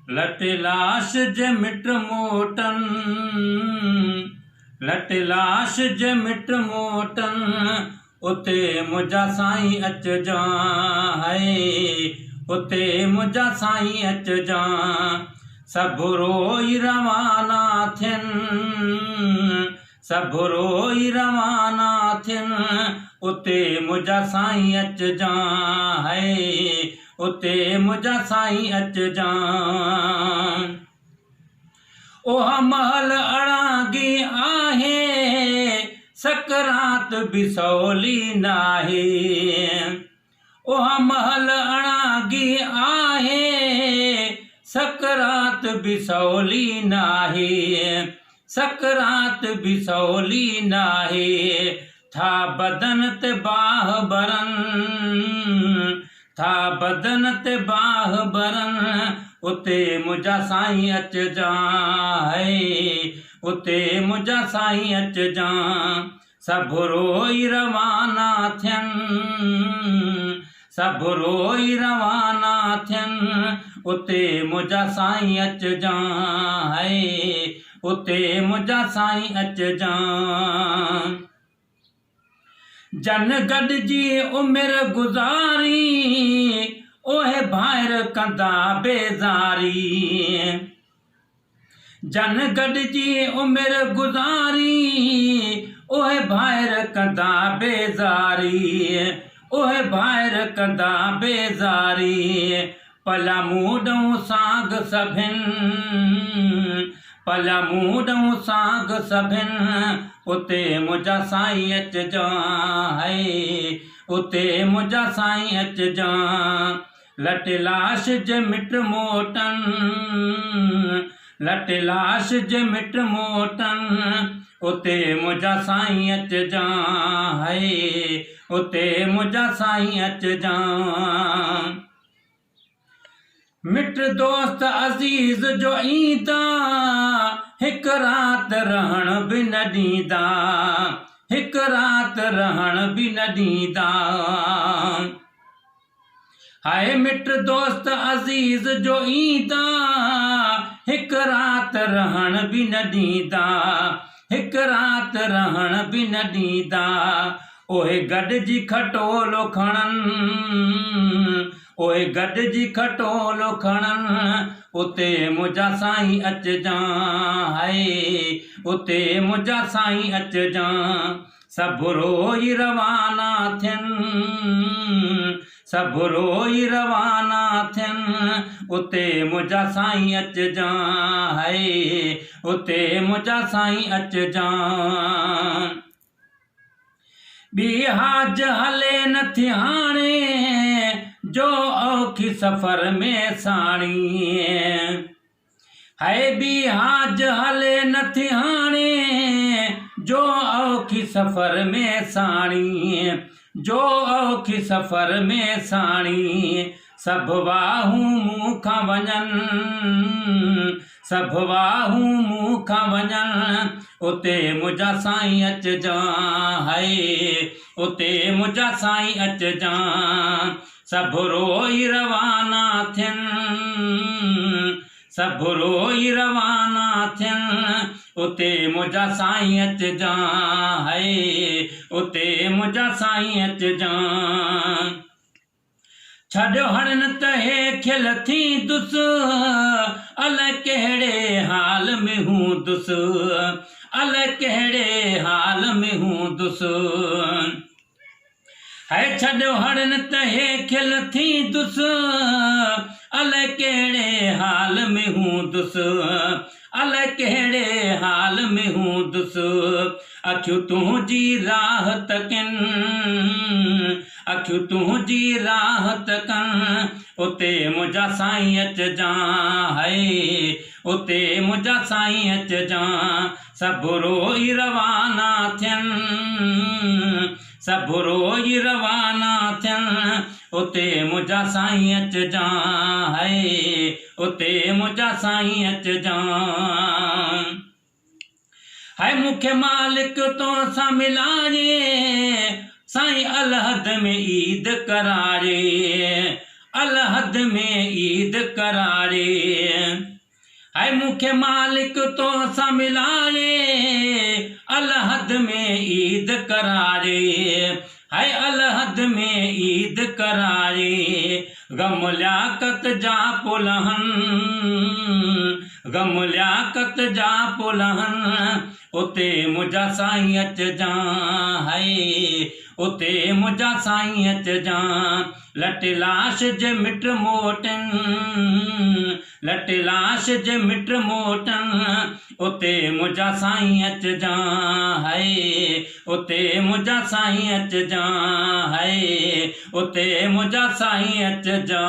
लट लाश जे मिट मोटन, लट लाश जे मिट मोटन, उते मुंहिंजा साईं अचजां है, उते मुंहिंजा साईं अचजां। सभु रोई रवाना थियनि, सभु रोई रवाना थियनि, उते मुंहिंजा साईं अचजां है, उते मुंहिंजा साईं अचजां। ओह महल अड़ांगी आहे, सकरात बि सवली नाहे। ओह महल अड़ांगी आहे, सकरात बि सवली नाहे, सकरात बि सवली नाहे। था बदन ते बाह बरन, था बदन ते बाह बरन, उते मुंहिंजा साईं अचजां है, उते मुंहिंजा साईं अचजां। सभु रोई रवाना थियनि, सभु रोई रवाना थियनि, उते मुंहिंजा साईं अचजां है, उते मुंहिंजा साईं अचजां। जन गॾिजी उमिरि गुज़ारी, ओहे भाइर कंदा बेज़ारी। जन गॾिजी उमिरि गुज़ारी, ओहे भाइर कंदा बेज़ारी, ओहे भाइर कंदा बेज़ारी। पला मूं साग सभिनि, पला मूं साग सभिनि, उते मुंहिंजा साईं अचजां है, उते मुंहिंजा साईं अचजां। लट लाश जे मिट मोटन, लट लाश जे मिट मोटन, उते मुंहिंजा साईं अचजां है, उते मुंहिंजा साईं अचजां। मिट दोस्त अज़ीज़ जो ईंदा, हिक रात रहण बि न ॾींदा, हिक रात रहण बि न ॾींदा। हाय मिट दोस्त अज़ीज़ जो ईंदा, हिक रात रहण बि न ॾींदा, हिक रात रहण बि न ॾींदा। ओहे गॾिजी खटोलो खणनि, ओहे गॾिजी खटोलो खणनि, उते मुंहिंजा साईं अचजां है, उते मुंहिंजा साईं अचजां। सभु रोई रवाना थियनि, सभु रोई रवाना थियनि, उते मुंहिंजा साईं अचजां है, उते मुंहिंजा साईं अचजां। ॿी हाज हले नथी हाणे, जो औखी सफ़र में साणी। हाय ॿी हाज हले नथी हाणे, जो औखी सफ़र में साणी, जो औखी सफ़र में साणी। सभु वाहूं मूं खां वञनि, सभु वाहूं मूं खां वञनि, उते मुंहिंजा साईं अचजां है, उते मुंहिंजा साईं अचजां। सभु रोई रवाना थियनि, सभु रोई रवाना थियनि, उते मुंहिंजा साईं अचजां है, उते मुंहिंजा साईं अचजां। छॾ हणन त हे खिल थींदुसि, अलाए कहिड़े हाल में हूंदुसि, अलाए कहिड़े हाल में हूंदुसि। हाय छॾ हणन त हे खिल थींदुसि, अलाए कहिड़े हाल में हूंदुसि, अलाए कहिड़े हाल में हूंदुसि। अखियूं तुंहिंजी राह तकनि, अखियूं तुंहिंजी राह तकनि, उते मुंहिंजा साईं अचजां है, उते मुंहिंजा साईं अचजां। सभु रोई रवाना थियनि, सभु रोई रवाना थियनि, उते मुंहिंजा साईं अचजां है, उते मुंहिंजा साईं अचजां। हाय मूंखे मालिक तो सां मिलाए, साईं अलहद में ईद कराए, अलहद में ईद करारे। है मुखे मालिक तो सा मिलाए अलहद में ईद करारे। है अलहद में ईद करारे। गम लियाकत जा पुलहन गम लियाकत जा पुलहन उते मुझा साईं अच जा है उते मुझा साईं अच जा। लट लाश जे मिट मोटन लट लाश जे मिट मोटन उते मुझा साईं अच जा है उते मुझा साईं अच जा है उते मुझा साईं अच जा।